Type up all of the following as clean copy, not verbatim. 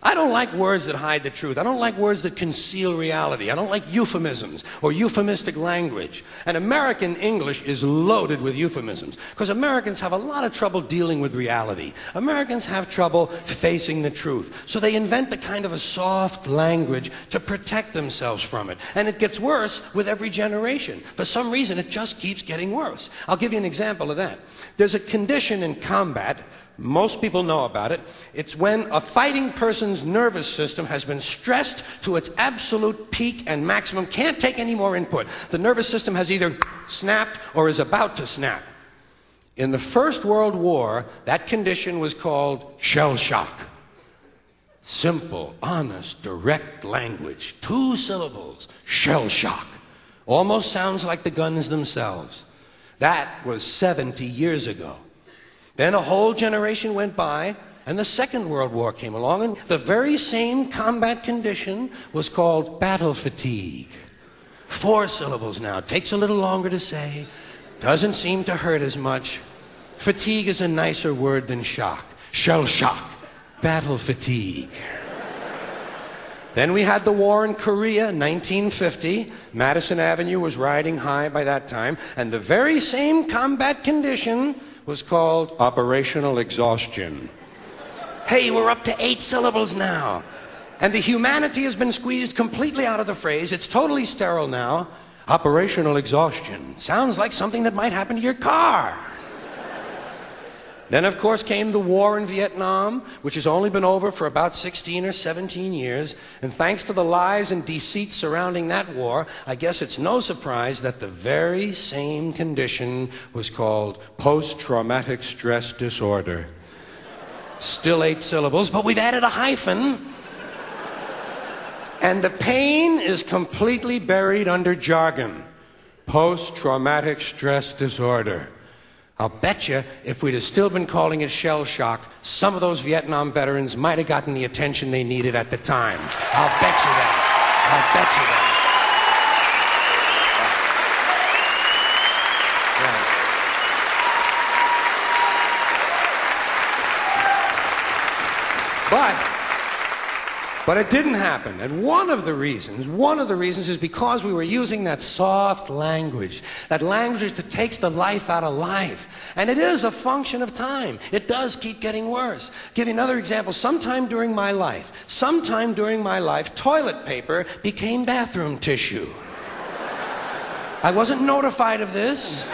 I don't like words that hide the truth. I don't like words that conceal reality. I don't like euphemisms or euphemistic language. And American English is loaded with euphemisms because Americans have a lot of trouble dealing with reality. Americans have trouble facing the truth. So they invent a kind of a soft language to protect themselves from it. And it gets worse with every generation. For some reason, it just keeps getting worse. I'll give you an example of that. There's a condition in combat. Most people know about it. It's when a fighting person's nervous system has been stressed to its absolute peak and maximum, can't take any more input. The nervous system has either snapped or is about to snap. In the First World War, that condition was called shell shock. Simple, honest, direct language. 2 syllables. Shell shock. Almost sounds like the guns themselves. That was 70 years ago. Then a whole generation went by, and the Second World War came along, and the very same combat condition was called battle fatigue. 4 syllables now. Takes a little longer to say. Doesn't seem to hurt as much. Fatigue is a nicer word than shock. Shell shock. Battle fatigue. Then we had the war in Korea, 1950. Madison Avenue was riding high by that time, and the very same combat condition was called operational exhaustion. Hey, we're up to 8 syllables now. And the humanity has been squeezed completely out of the phrase. It's totally sterile now. Operational exhaustion. Sounds like something that might happen to your car. Then, of course, came the war in Vietnam, which has only been over for about 16 or 17 years. And thanks to the lies and deceit surrounding that war, I guess it's no surprise that the very same condition was called post-traumatic stress disorder. Still 8 syllables, but we've added a hyphen. And the pain is completely buried under jargon. Post-traumatic stress disorder. I'll bet you, if we'd have still been calling it shell shock, some of those Vietnam veterans might have gotten the attention they needed at the time. I'll bet you that. I'll bet you that. But it didn't happen. And one of the reasons is because we were using that soft language, that language that takes the life out of life. And it is a function of time. It does keep getting worse. Give you another example. Sometime during my life, toilet paper became bathroom tissue. I wasn't notified of this.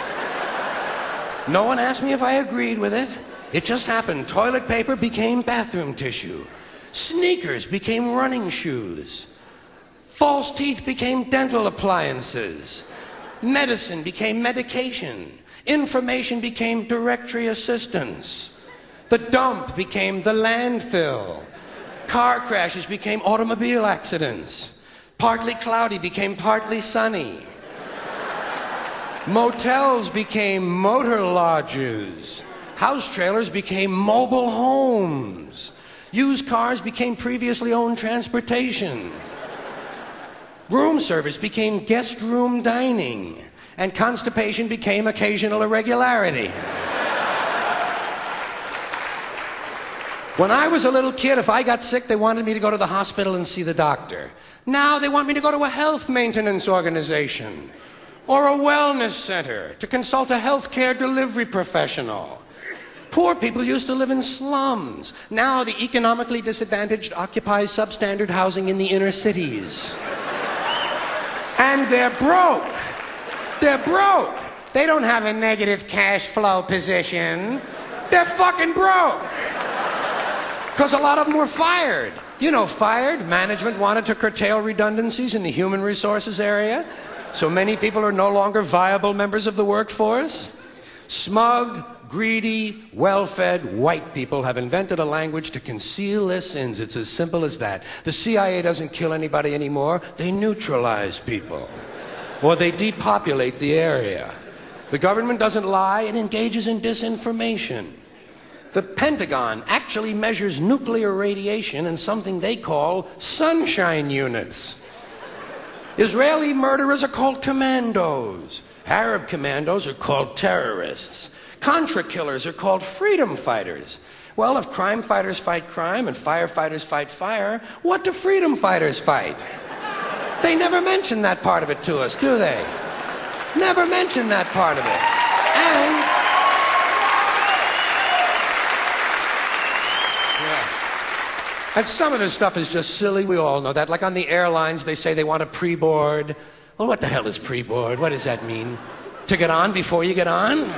No one asked me if I agreed with it. It just happened. Toilet paper became bathroom tissue. Sneakers became running shoes. False teeth became dental appliances. Medicine became medication. Information became directory assistance. The dump became the landfill. Car crashes became automobile accidents. Partly cloudy became partly sunny. Motels became motor lodges. House trailers became mobile homes. Used cars became previously owned transportation. Room service became guest room dining. And constipation became occasional irregularity. When I was a little kid, if I got sick, they wanted me to go to the hospital and see the doctor. Now they want me to go to a health maintenance organization or a wellness center to consult a healthcare delivery professional. Poor people used to live in slums. Now the economically disadvantaged occupy substandard housing in the inner cities. And they're broke. They're broke. They don't have a negative cash flow position. They're fucking broke. Because a lot of them were fired. You know, fired. Management wanted to curtail redundancies in the human resources area. So many people are no longer viable members of the workforce. Smug, greedy, well-fed white people have invented a language to conceal their sins. It's as simple as that. The CIA doesn't kill anybody anymore. They neutralize people. Or they depopulate the area. The government doesn't lie. It engages in disinformation. The Pentagon actually measures nuclear radiation in something they call sunshine units. Israeli murderers are called commandos. Arab commandos are called terrorists. Contra killers are called freedom fighters. Well, if crime fighters fight crime and firefighters fight fire, what do freedom fighters fight? They never mention that part of it to us, do they? Never mention that part of it. And some of this stuff is just silly. We all know that. Like on the airlines, they say they want a pre-board. Well, what the hell is pre-board? What does that mean? To get on before you get on?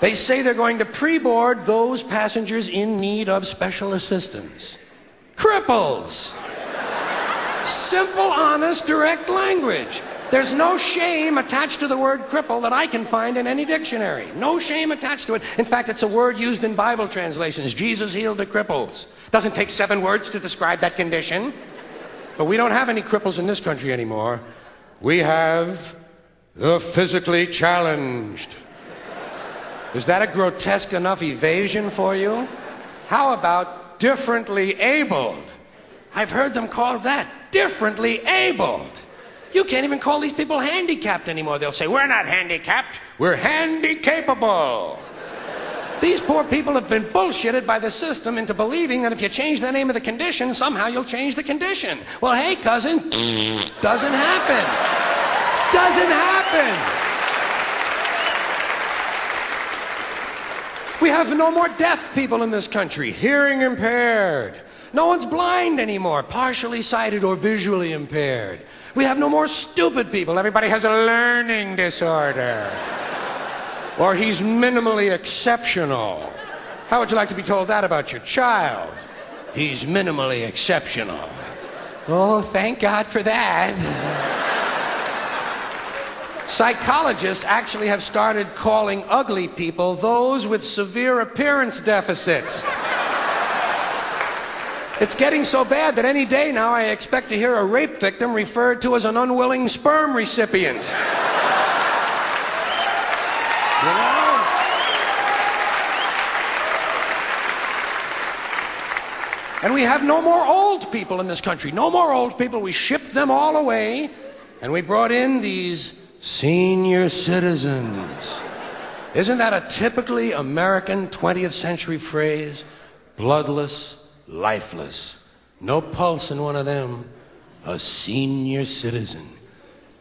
They say they're going to pre-board those passengers in need of special assistance. Cripples! Simple, honest, direct language. There's no shame attached to the word cripple that I can find in any dictionary. No shame attached to it. In fact, it's a word used in Bible translations. Jesus healed the cripples. Doesn't take 7 words to describe that condition. But we don't have any cripples in this country anymore. We have the physically challenged. Is that a grotesque enough evasion for you? How about differently abled? I've heard them called that. Differently abled. You can't even call these people handicapped anymore. They'll say, we're not handicapped, we're handy-capable. These poor people have been bullshitted by the system into believing that if you change the name of the condition, somehow you'll change the condition. Well, hey, cousin, doesn't happen. Doesn't happen. We have no more deaf people in this country, hearing impaired. No one's blind anymore, partially sighted or visually impaired. We have no more stupid people. Everybody has a learning disorder. Or he's minimally exceptional. How would you like to be told that about your child? He's minimally exceptional. Oh, thank God for that. Psychologists actually have started calling ugly people those with severe appearance deficits. It's getting so bad that any day now I expect to hear a rape victim referred to as an unwilling sperm recipient. You know? And we have no more old people in this country. No more old people. We shipped them all away, and we brought in these senior citizens. Isn't that a typically American 20th century phrase? Bloodless, lifeless. No pulse in one of them. A senior citizen.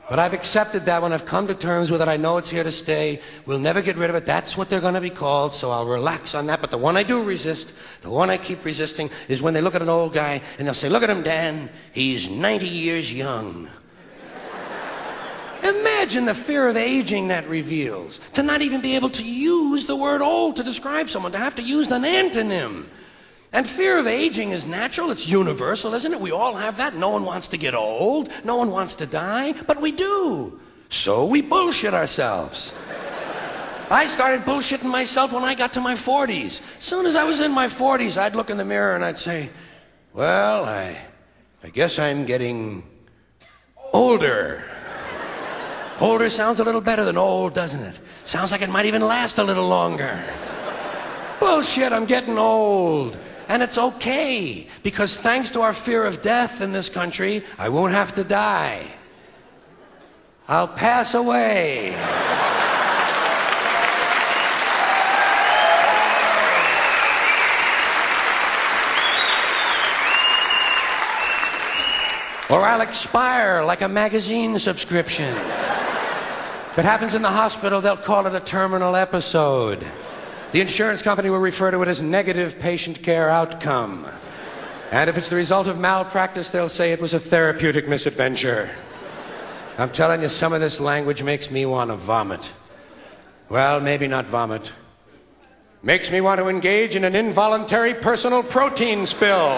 But I've accepted that one. I've come to terms with it. I know it's here to stay. We'll never get rid of it. That's what they're going to be called, so I'll relax on that. But the one I do resist, the one I keep resisting, is when they look at an old guy and they'll say, look at him, Dan. He's 90 years young. Imagine the fear of aging that reveals. To not even be able to use the word old to describe someone. To have to use an antonym. And fear of aging is natural, it's universal, isn't it? We all have that. No one wants to get old, no one wants to die, but we do. So we bullshit ourselves. I started bullshitting myself when I got to my 40s. As soon as I was in my 40s, I'd look in the mirror and I'd say, well, I guess I'm getting older. Older sounds a little better than old, doesn't it? Sounds like it might even last a little longer. Bullshit, I'm getting old. And it's okay, because thanks to our fear of death in this country, I won't have to die. I'll pass away. Or I'll expire like a magazine subscription. If it happens in the hospital, they'll call it a terminal episode. The insurance company will refer to it as negative patient care outcome. And if it's the result of malpractice, they'll say it was a therapeutic misadventure. I'm telling you, some of this language makes me want to vomit. Well, maybe not vomit. Makes me want to engage in an involuntary personal protein spill.